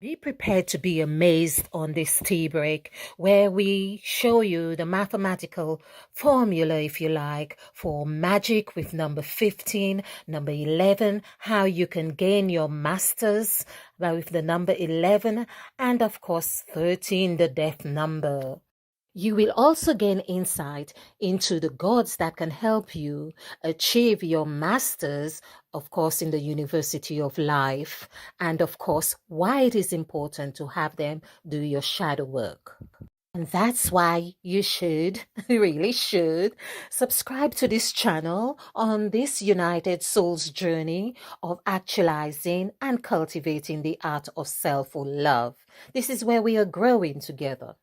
Be prepared to be amazed on this tea break, where we show you the mathematical formula, if you like, for magic with number 15, number 11, how you can gain your masters with the number 11, and of course, 13, the death number. You will also gain insight into the gods that can help you achieve your masters, of course, in the University of Life, and of course, why it is important to have them do your shadow work. And that's why you should, really should, subscribe to this channel on this United Souls journey of actualizing and cultivating the art of self-love. This is where we are growing together.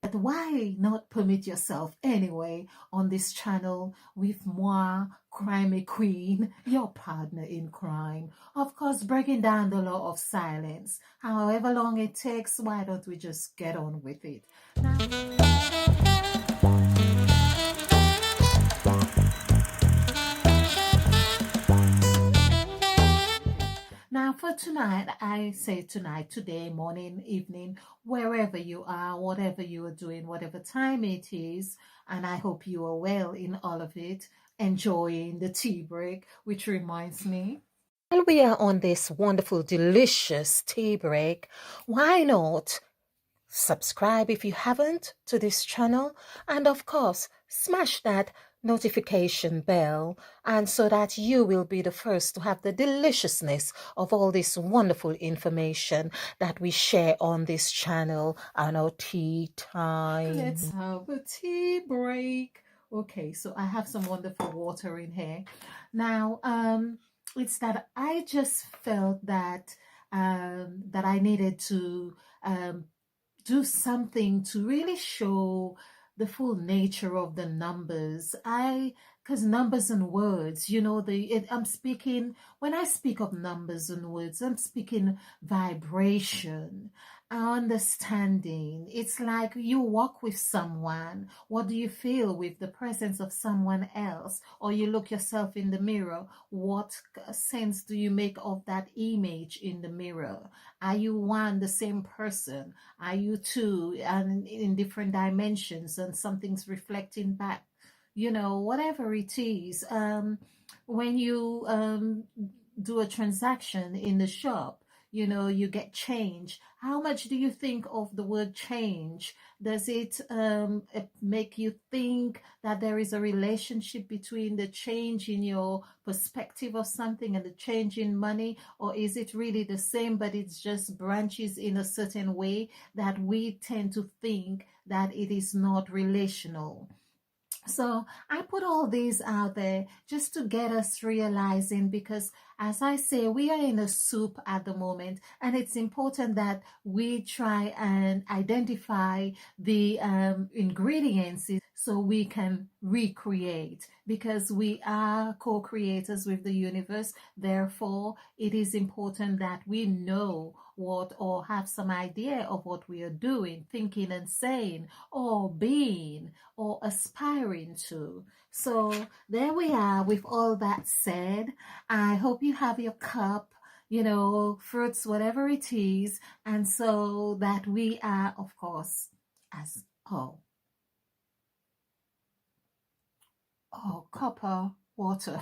But why not permit yourself anyway on this channel with moi, Crime Queen, your partner in crime? Of course, breaking down the law of silence. However long it takes, why don't we just get on with it? Now, for tonight, I say tonight, today, morning, evening, wherever you are, whatever you are doing, whatever time it is, and I hope you are well in all of it, enjoying the tea break, which reminds me. While we are on this wonderful, delicious tea break, why not subscribe if you haven't to this channel, and of course smash that notification bell, and so that you will be the first to have the deliciousness of all this wonderful information that we share on this channel on our tea time. Let's have a tea break. Okay, so I have some wonderful water in here now. It's that I just felt that that I needed to do something to really show the full nature of the numbers. Because numbers and words, I'm speaking, when I speak of numbers and words, I'm speaking vibration, understanding. It's like you walk with someone. What do you feel with the presence of someone else? Or you look yourself in the mirror. What sense do you make of that image in the mirror? Are you one, the same person? Are you two, and in different dimensions, and something's reflecting back? Whatever it is. When you do a transaction in the shop, you get change. How much do you think of the word change? Does it make you think that there is a relationship between the change in your perspective of something and the change in money? Or is it really the same, but it's just branches in a certain way that we tend to think that it is not relational? So I put all these out there just to get us realizing, because as I say, we are in a soup at the moment, and it's important that we try and identify the ingredients so we can recreate, because we are co-creators with the universe. Therefore, it is important that we know what, or have some idea of what we are doing, thinking and saying, or being, or aspiring to. So there we are. With all that said, I hope you have your cup, fruits, whatever it is, and so that we are, of course, as copper water.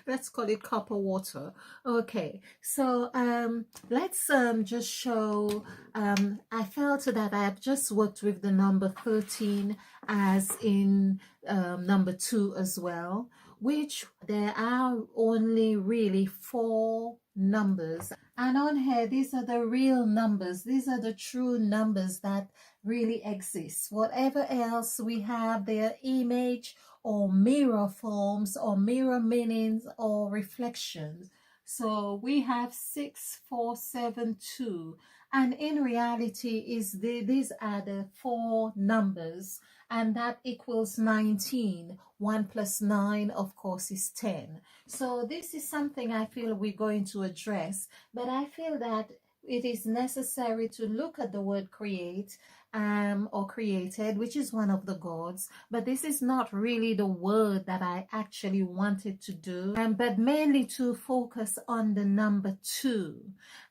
Let's call it copper water. Okay, so let's just show. I felt that I have just worked with the number 13 as in number 2 as well, which there are only really 4 numbers. And on here, these are the real numbers. These are the true numbers that really exist. Whatever else we have, their image or mirror forms or mirror meanings or reflections. So we have 6472, and in reality these are the 4 numbers, and that equals 19. 1 plus 9, of course, is 10. So this is something I feel we're going to address, but I feel that it is necessary to look at the word create, or created, which is one of the gods, but this is not really the word that I actually wanted to do, but mainly to focus on the number 2.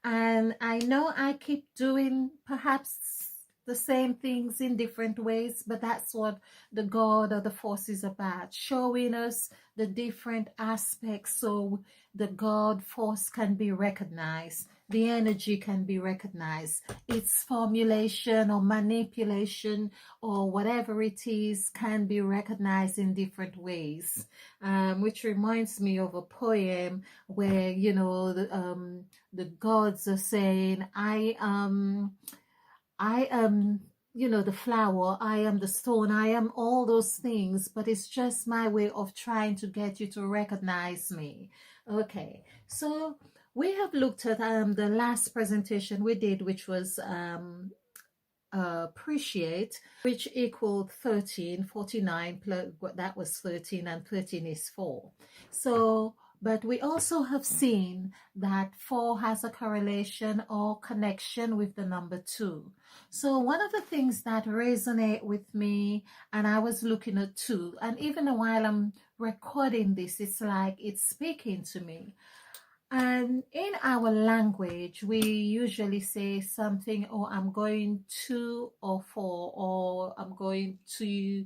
And I know I keep doing perhaps the same things in different ways, but that's what the God or the force is about, showing us the different aspects so the God force can be recognized, the energy can be recognized, its formulation or manipulation or whatever it is can be recognized in different ways, which reminds me of a poem where, you know, the gods are saying, I am, you know, the flower, I am the stone, I am all those things, but it's just my way of trying to get you to recognize me. Okay, so we have looked at the last presentation we did, which was appreciate, which equaled 13, 49 plus, that was 13, and 13 is 4. So, but we also have seen that 4 has a correlation or connection with the number 2. So one of the things that resonate with me, and I was looking at 2, and even while I'm recording this, it's like it's speaking to me. And in our language, we usually say something, oh, I'm going to, or for, or I'm going to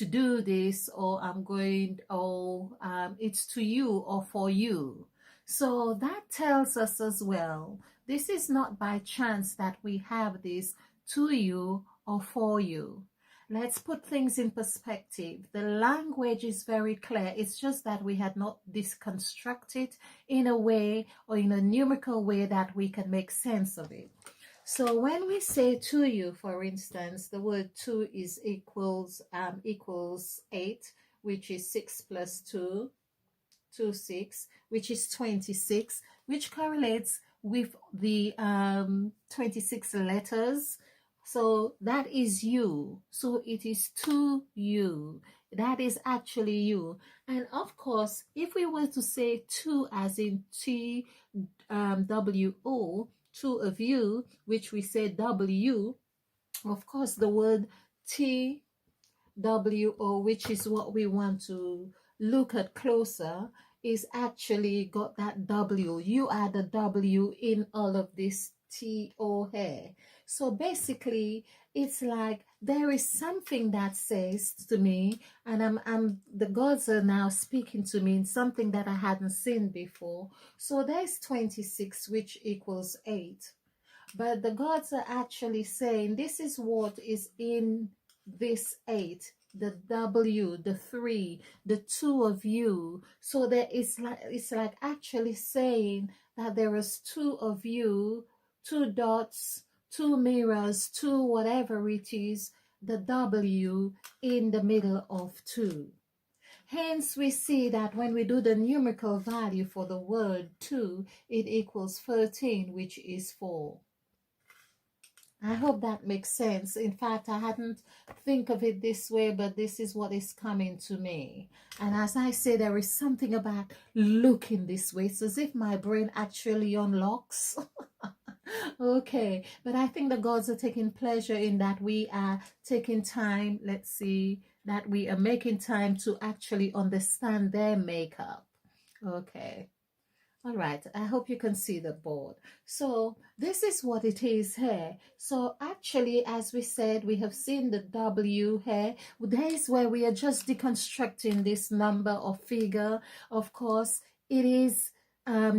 do this, or I'm going, or it's to you or for you. So that tells us as well, this is not by chance that we have this to you or for you. Let's put things in perspective. The language is very clear. It's just that we had not deconstructed in a way or in a numerical way that we can make sense of it. So when we say to you, for instance, the word to is equals 8, which is 6 plus 2, 6, which is 26, which correlates with the 26 letters. So that is you. So it is to you. That is actually you. And of course, if we were to say to as in T W O, two of you, which we say W, of course, the word T W O, which is what we want to look at closer, is actually got that W. You add a W in all of this T O here. So basically, it's like there is something that says to me, and the gods are now speaking to me in something that I hadn't seen before. So there's 26, which equals 8. But the gods are actually saying this is what is in this 8, the W, the 3, the 2 of you. So there is like, it's like actually saying that there is 2 of you, 2 dots, 2 mirrors, 2 whatever it is, the W in the middle of 2. Hence, we see that when we do the numerical value for the word 2, it equals 13, which is 4. I hope that makes sense. In fact, I hadn't think of it this way, but this is what is coming to me. And as I say, there is something about looking this way. It's as if my brain actually unlocks. Okay, but I think the gods are taking pleasure in that we are taking time, let's see, that we are making time to actually understand their makeup. Okay. All right, I hope you can see the board. So this is what it is here. So actually, as we said, we have seen the W here. There is where we are just deconstructing this number or figure. Of course, it is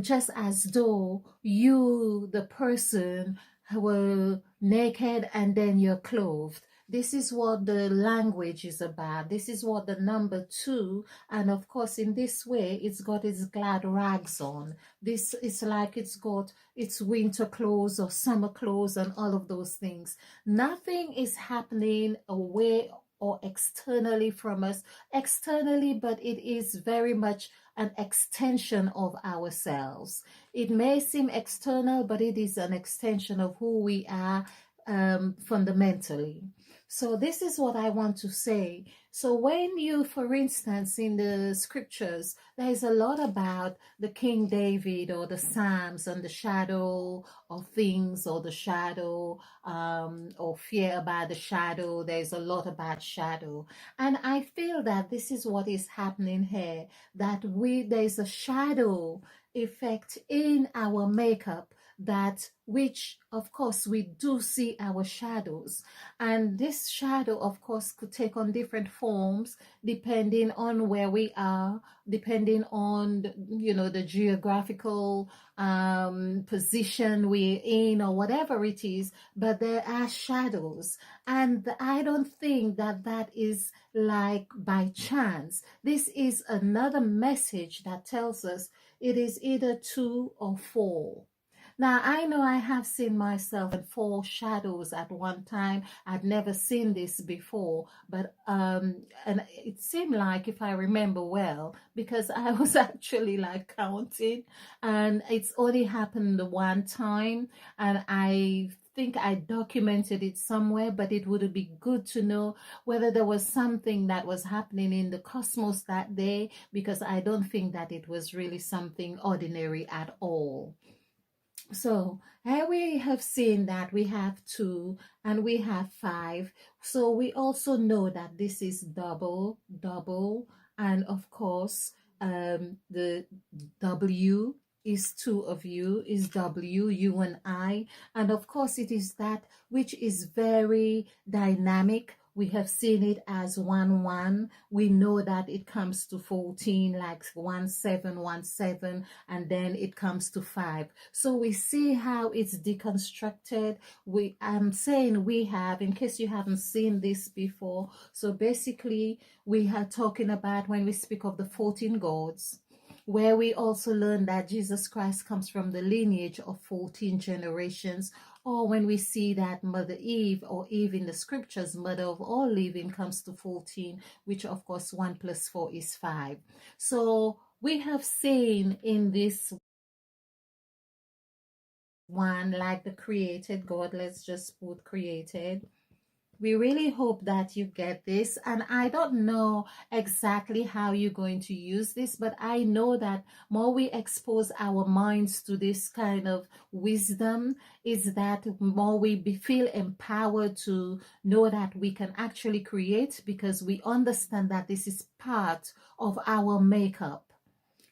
just as though you, the person, were naked and then you're clothed. This is what the language is about. This is what the number 2, and of course in this way it's got its glad rags on. This is like it's got its winter clothes or summer clothes and all of those things. Nothing is happening away or externally from us, but it is very much an extension of ourselves. It may seem external, but it is an extension of who we are fundamentally. So this is what I want to say. So when you, for instance, in the scriptures, there is a lot about the King David or the Psalms and the shadow of things, or the shadow, or fear about the shadow. There's a lot about shadow. And I feel that this is what is happening here, that there's a shadow effect in our makeup, that which of course we do see our shadows, and this shadow of course could take on different forms depending on where we are, depending on the geographical position we're in, or whatever it is. But there are shadows, and I don't think that that is like by chance. This is another message that tells us it is either 2 or 4. Now, I know I have seen myself in 4 shadows at one time. I'd never seen this before, but and it seemed like, if I remember well, because I was actually like counting, and it's only happened the one time, and I think I documented it somewhere, but it would be good to know whether there was something that was happening in the cosmos that day, because I don't think that it was really something ordinary at all. So here we have seen that we have 2 and we have 5. So we also know that this is double, double, and of course the W is 2 of you, is W, you and I. And of course it is that which is very dynamic. We have seen it as 1 1. We know that it comes to 14, like 1 7 1 7, and then it comes to 5. So we see how it's deconstructed. I'm saying we have, in case you haven't seen this before. So basically, we are talking about, when we speak of the 14 gods, where we also learn that Jesus Christ comes from the lineage of 14 generations, or when we see that Mother Eve, or Eve in the scriptures, mother of all living, comes to 14, which of course 1 plus 4 is 5. So we have seen in this one, like the created God, let's just put created. We really hope that you get this, and I don't know exactly how you're going to use this, but I know that more we expose our minds to this kind of wisdom, is that more we feel empowered to know that we can actually create, because we understand that this is part of our makeup.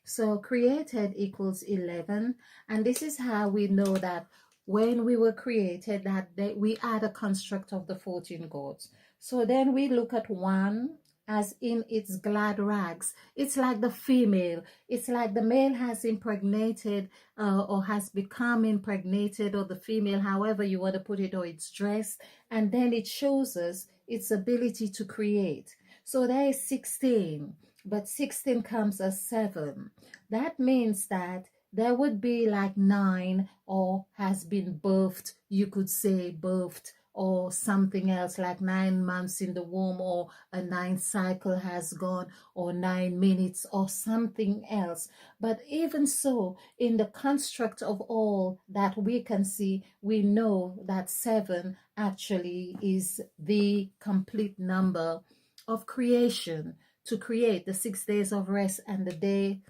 So created equals 11, and this is how we know that when we were created, that we are the construct of the 14 gods. So then we look at 1 as in its glad rags. It's like the female. It's like the male has impregnated or has become impregnated, or the female, however you want to put it, or it's dressed, and then it shows us its ability to create. So there is 16, but 16 comes as 7. That means that there would be like 9, or has been birthed, you could say birthed, or something else, like 9 months in the womb, or a 9 cycle has gone, or 9 minutes, or something else. But even so, in the construct of all that we can see, we know that 7 actually is the complete number of creation, to create the 6 days of rest, and the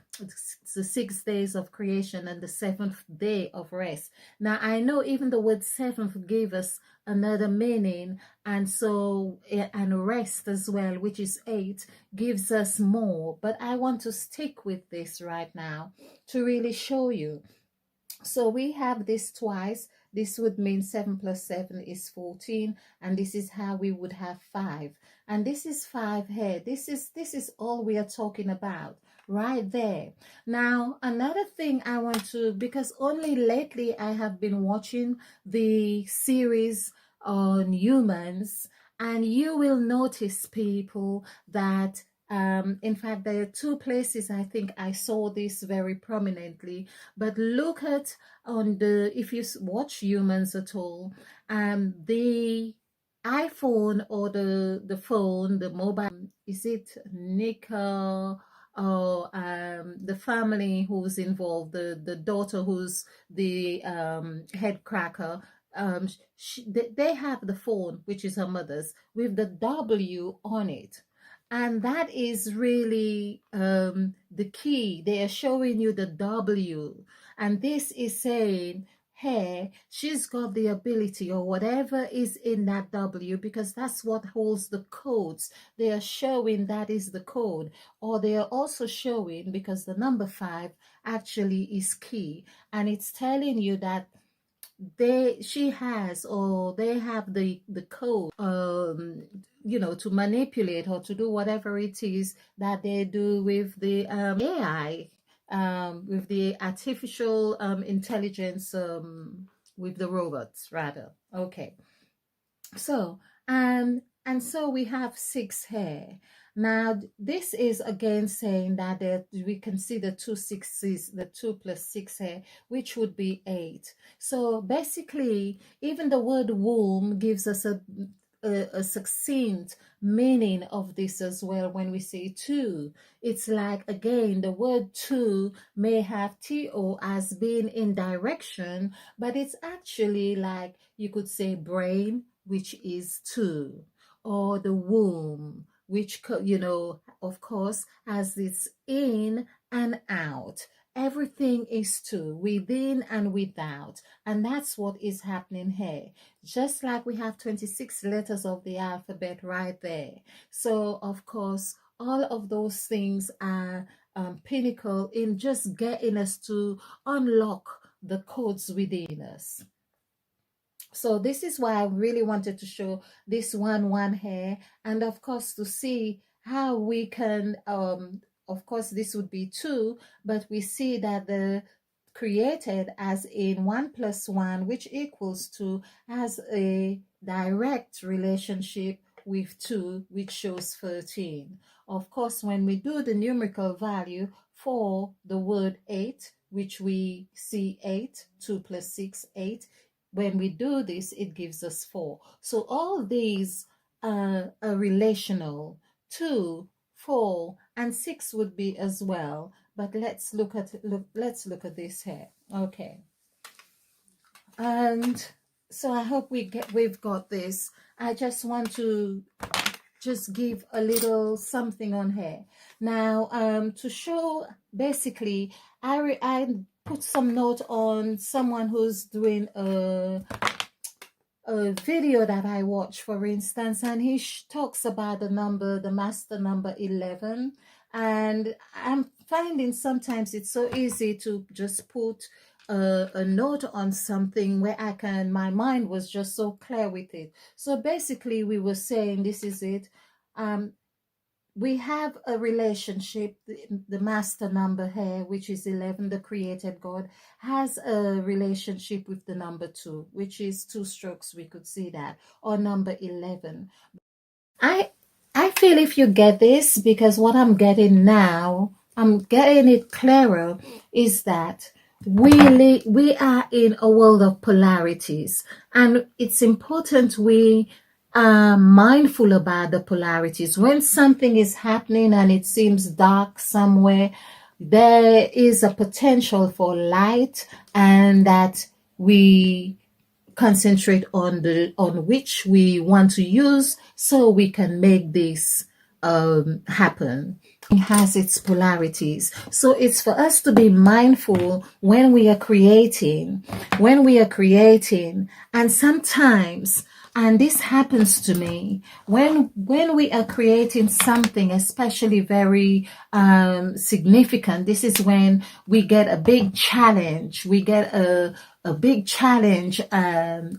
6 days of creation, and the 7th day of rest. Now I know even the word 7th gave us another meaning, and so, and rest as well, which is 8, gives us more, but I want to stick with this right now to really show you. So we have this twice. This would mean 7 plus 7 is 14, and this is how we would have 5. And this is 5 here. This is all we are talking about right there. Now, another thing I want to, because only lately I have been watching the series on humans, and you will notice, people, that in fact, there are 2 places I think I saw this very prominently. But look at if you watch humans at all, the iPhone, or the phone, the mobile, is it Nika, or the family who's involved, the daughter who's the head cracker, they have the phone, which is her mother's, with the W on it. And that is really the key. They are showing you the W. And this is saying, hey, she's got the ability or whatever is in that W, because that's what holds the codes. They are showing that is the code. Or they are also showing, because the number 5 actually is key. And it's telling you that she has, or they have the code, to manipulate or to do whatever it is that they do with the AI, with the artificial intelligence, with the robots rather. Okay. So, and so we have 6 here. Now, this is again saying that we consider 2 sixes, the 2 plus 6 here, which would be 8. So basically, even the word womb gives us a succinct meaning of this as well. When we say 2, it's like, again, the word 2 may have to as being in direction, but it's actually like, you could say brain, which is 2, or the womb, which, of course, has its in and out. Everything is 2, within and without. And that's what is happening here. Just like we have 26 letters of the alphabet right there. So, of course, all of those things are pinnacle in just getting us to unlock the codes within us. So this is why I really wanted to show this 1 here, and of course to see how we can, of course this would be 2, but we see that the created as in 1 plus 1, which equals 2, has a direct relationship with 2, which shows 13. Of course, when we do the numerical value for the word 8, which we see 8, 2 plus 6, 8, when we do this, it gives us 4. So all these are relational. 2, 4, and 6 would be as well. But let's look at this here. Okay. And so I hope we've got this. I just want to just give a little something on here. Now, to show, basically, I put some note on someone who's doing a video that I watch, for instance, and he talks about the master number 11. And I'm finding sometimes it's so easy to just put a note on something where my mind was just so clear with it. So basically we were saying, this is it. We have a relationship, the master number here, which is 11, the created God, has a relationship with the number 2, which is 2 strokes, we could see that, or number 11. I feel if you get this, because what I'm getting now, I'm getting it clearer, is that we are in a world of polarities, and it's important we are mindful about the polarities. When something is happening and it seems dark somewhere, there is a potential for light, and that we concentrate on which we want to use so we can make this happen. It has its polarities. So it's for us to be mindful when we are creating, and sometimes, and this happens to me, when we are creating something especially very significant, this is when we get a big challenge. We get a big challenge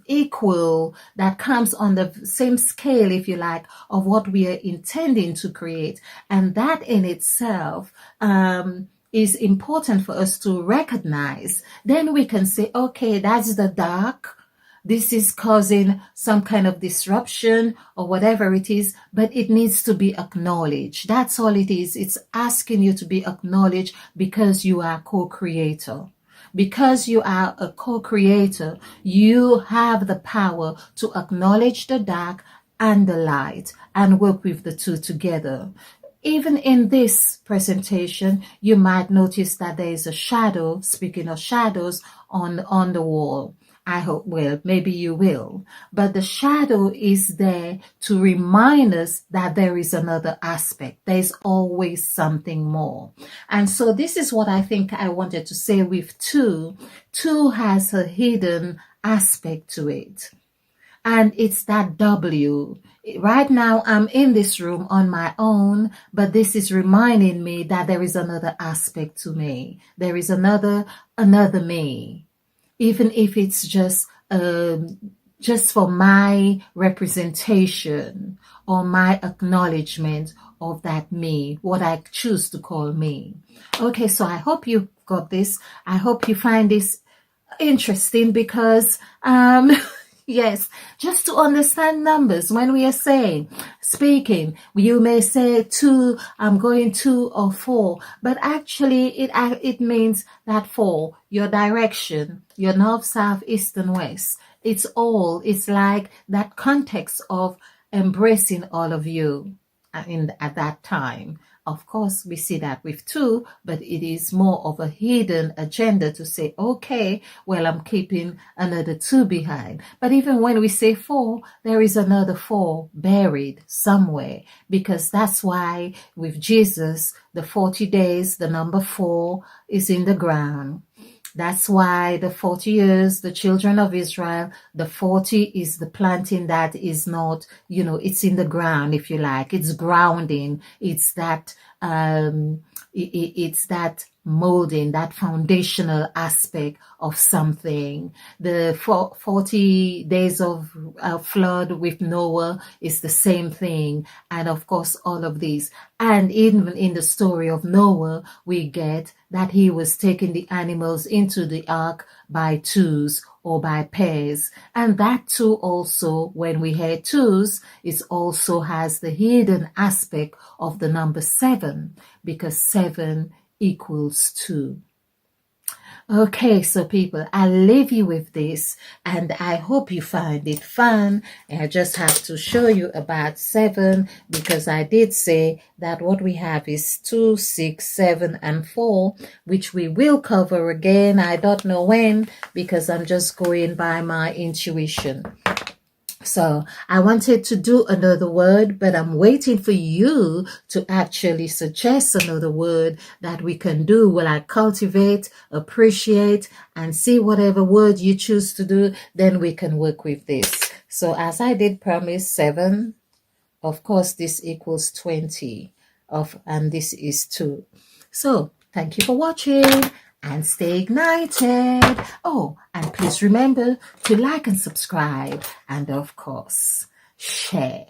equal, that comes on the same scale, if you like, of what we are intending to create. And that in itself is important for us to recognize. Then we can say, okay, that's the dark. This is causing some kind of disruption or whatever it is, but it needs to be acknowledged. That's all it is. It's asking you to be acknowledged, because you are co-creator. Because you are a co-creator, you have the power to acknowledge the dark and the light and work with the two together. Even in this presentation, you might notice that there is a shadow, speaking of shadows, on the wall. I hope, well, maybe you will. But the shadow is there to remind us that there is another aspect. There's always something more. And so this is what I think I wanted to say with two. Two has a hidden aspect to it. And it's that W. Right now, I'm in this room on my own, but this is reminding me that there is another aspect to me. There is another me. Even if it's just for my representation or my acknowledgement of that me, what I choose to call me. Okay, so I hope you got this. I hope you find this interesting because yes, just to understand numbers when we are speaking, you may say 2, I'm going 2 or 4, but actually it means that 4, your direction, your north, south, east and west. It's like that context of embracing all of you at that time. Of course, we see that with 2, but it is more of a hidden agenda to say, okay, well, I'm keeping another 2 behind. But even when we say 4, there is another 4 buried somewhere, because that's why with Jesus, the 40 days, the number 4 is in the ground. That's why the 40 years, the children of Israel, the 40 is the planting that is not, it's in the ground, if you like. It's grounding. It's that, it's that molding, that foundational aspect of something. The 40 days of flood with Noah is the same thing. And of course, all of these. And even in the story of Noah, we get that he was taking the animals into the ark by 2s or by pairs. And that too also, when we hear 2s, it also has the hidden aspect of the number 7, because 7 equals 2. Okay, so people, I'll leave you with this, and I hope you find it fun. I just have to show you about 7, because I did say that what we have is 2, 6, 7, and 4, which we will cover again. I don't know when, because I'm just going by my intuition. So I wanted to do another word, but I'm waiting for you to actually suggest another word that we can do. Will I cultivate, appreciate, and see whatever word you choose to do, then we can work with this. So as I did promise, 7, of course, this equals 20, and this is 2. So thank you for watching. And stay ignited. Oh, and please remember to like and subscribe, and of course, share.